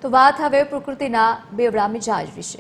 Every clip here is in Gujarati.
તો વાત હવે પ્રકૃતિના બેવડા મિજાજ વિશે।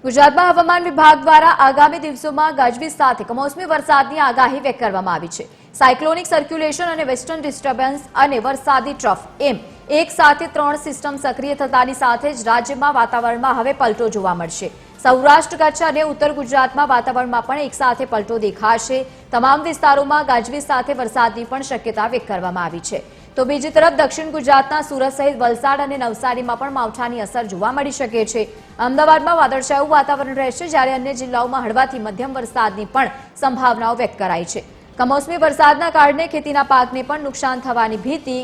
ગુજરાતમાં હવામાન વિભાગ દ્વારા આગામી દિવસોમાં ગાજવીજ સાથે કમોસમી વરસાદની આગાહી વ્યક્ત કરવામાં આવી છે। સાયક્લોનિક સર્ક્યુલેશન અને વેસ્ટર્ન ડિસ્ટર્બન્સ અને વરસાદી ટ્રફ એમ એક સાથે 3 સિસ્ટમ સક્રિય થતાની સાથે જ રાજ્યમાં વાતાવરણમાં હવે પલટો જોવા મળશે। સૌરાષ્ટ્ર કચ્છ અને ઉત્તર ગુજરાતમાં વાતાવરણમાં પણ એક સાથે પલટો દેખાશે। તમામ વિસ્તારોમાં ગાજવીજ સાથે વરસાદની પણ શક્યતા વ્યક્ત કરવામાં આવી છે। તો બીજી તરફ દક્ષિણ ગુજરાતના સુરત સહિત વલસાડ અને નવસારીમાં પણ માવઠાની અસર જોવા મળી શકે છે। અમદાવાદમાં વાદળછાયું વાતાવરણ રહેશે, જ્યારે અન્ય જિલ્લાઓમાં હળવાથી મધ્યમ વરસાદની પણ સંભાવનાઓ વ્યક્ત કરાઈ છે। કમોસમી વરસાદના કારણે ખેતીના પાકને પણ નુકસાન થવાની ભીતિ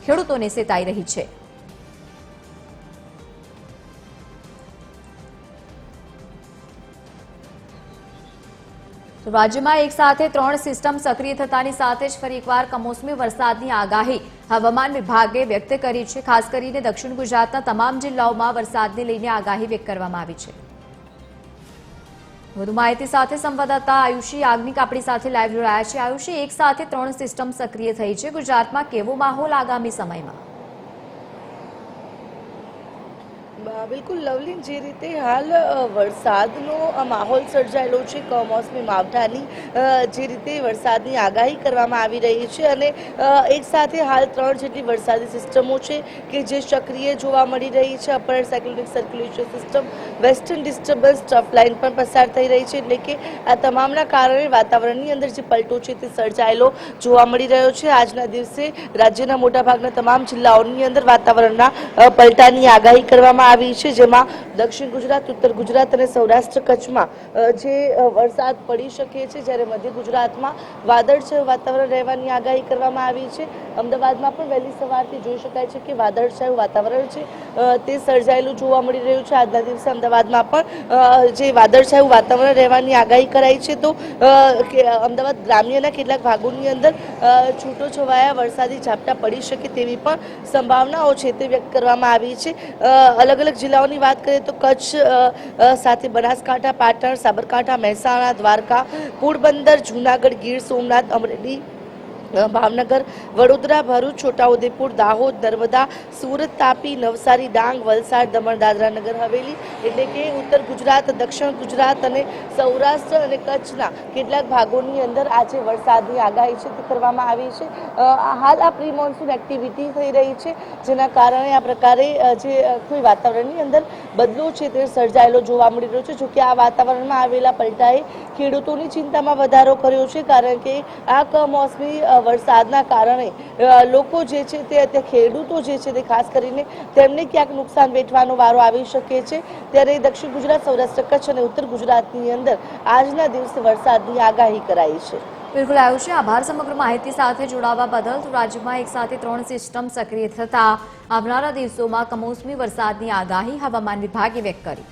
ખેડૂતોને સેતાઈ રહી છે। તો રાજ્યમાં એક સાથે 3 સિસ્ટમ સક્રિય થતાની સાથે જ ફરી એકવાર કમોસમી વરસાદની આગાહી હવામાન વિભાગે વ્યક્ત કરી છે। ખાસ કરીને દક્ષિણ ગુજરાતના તમામ જિલ્લાઓમાં વરસાદને લઈને આગાહી વ્યક્ત કરવામાં આવી છે। વધુ માહિતી સાથે સંવાદદાતા આયુષી યાજ્ઞિક આપણી સાથે લાઈવ જોડાયા છે। આયુષી, એક સાથે 3 સિસ્ટમ સક્રિય થઈ છે, ગુજરાતમાં કેવો માહોલ આગામી સમયમાં? બિલકુલ લવલીન, જે રીતે હાલ વરસાદનો માહોલ સર્જાયેલો છે, કમોસમી માવઠાની જે રીતે વરસાદની આગાહી કરવામાં આવી રહી છે અને એક સાથે હાલ 3 જેટલી વરસાદી સિસ્ટમો છે કે જે સક્રિય જોવા મળી રહી છે। Upper cyclonic circulation system, western disturbance trough line પણ પસાર થઈ રહી છે, એટલે કે આ તમામના કારણે વાતાવરણની અંદર જે પલટો છે તે સર્જાયેલો જોવા મળી રહ્યો છે। આજના દિવસે રાજ્યના મોટાભાગના તમામ જિલ્લાઓની અંદર વાતાવરણના પલટાની આગાહી કરવામાં આવી છે, જેમાં દક્ષિણ ગુજરાત, ઉત્તર ગુજરાત અને સૌરાષ્ટ્ર કચ્છમાં જે વરસાદ પડી શકે છે, જ્યારે મધ્ય ગુજરાતમાં વાદળછાયું વાતાવરણ રહેવાની આગાહી કરવામાં આવી છે। અમદાવાદમાં પણ વહેલી સવારથી જોઈ શકાય છે કે વાદળછાયું વાતાવરણ છે તે સર્જાયેલું જોવા મળી રહ્યું છે। આજના દિવસે અમદાવાદમાં પણ જે વાદળછાયું વાતાવરણ રહેવાની આગાહી કરાઈ છે, તો અમદાવાદ ગ્રામ્યના કેટલાક ભાગોની અંદર છૂટો છવાયા વરસાદી ઝાપટા પડી શકે તેવી પણ સંભાવનાઓ છે તે વ્યક્ત કરવામાં આવી છે। અલગ અલગ જિલ્લાઓની વાત કરીએ તો કચ્છ સાથે બનાસકાંઠા, પાટણ, સાબરકાંઠા, મહેસાણા, દ્વારકા, પોરબંદર, જૂનાગઢ, ગીર સોમનાથ, અમરેલી, ભાવનગર, વડોદરા, ભરૂચ, છોટાઉદેપુર, દાહોદ, નર્મદા, સુરત, તાપી, નવસારી, ડાંગ, વલસાડ, દમણ, દાદરા નગર હવેલી, એટલે કે ઉત્તર ગુજરાત, દક્ષિણ ગુજરાત અને સૌરાષ્ટ્ર અને કચ્છના કેટલાક ભાગોની અંદર આજે વરસાદની આગાહી છે તે કરવામાં આવી છે। હાલ આ પ્રી મોન્સૂન એક્ટિવિટી થઈ રહી છે, જેના કારણે આ પ્રકારે જે કોઈ વાતાવરણની અંદર બદલો છે તે સર્જાયેલો જોવા મળી રહ્યો છે। જોકે આ વાતાવરણમાં આવેલા પલટાએ ખેડૂતોની ચિંતામાં વધારો કર્યો છે, કારણ કે આ કમોસમી વરસાદના કારણે લોકો જે છે તે ખેડૂતો જે છે તે ખાસ કરીને તેમને ક્યાંક નુકસાન વેઠવાનો વારો આવી શકે છે। ત્યારે દક્ષિણ ગુજરાત, સૌરાષ્ટ્ર કચ્છ અને ઉત્તર ગુજરાતની અંદર આજના દિવસે વરસાદની આગાહી કરાઈ છે। બિલકુલ આયુષી, આભાર સમગ્ર માહિતી સાથે જોડાવા બદલ। તો રાજ્યમાં એક સાથે 3 સિસ્ટમ સક્રિય થતા આવનારા દિવસોમાં કમોસમી વરસાદની આગાહી હવામાન વિભાગે વ્યક્ત કરી।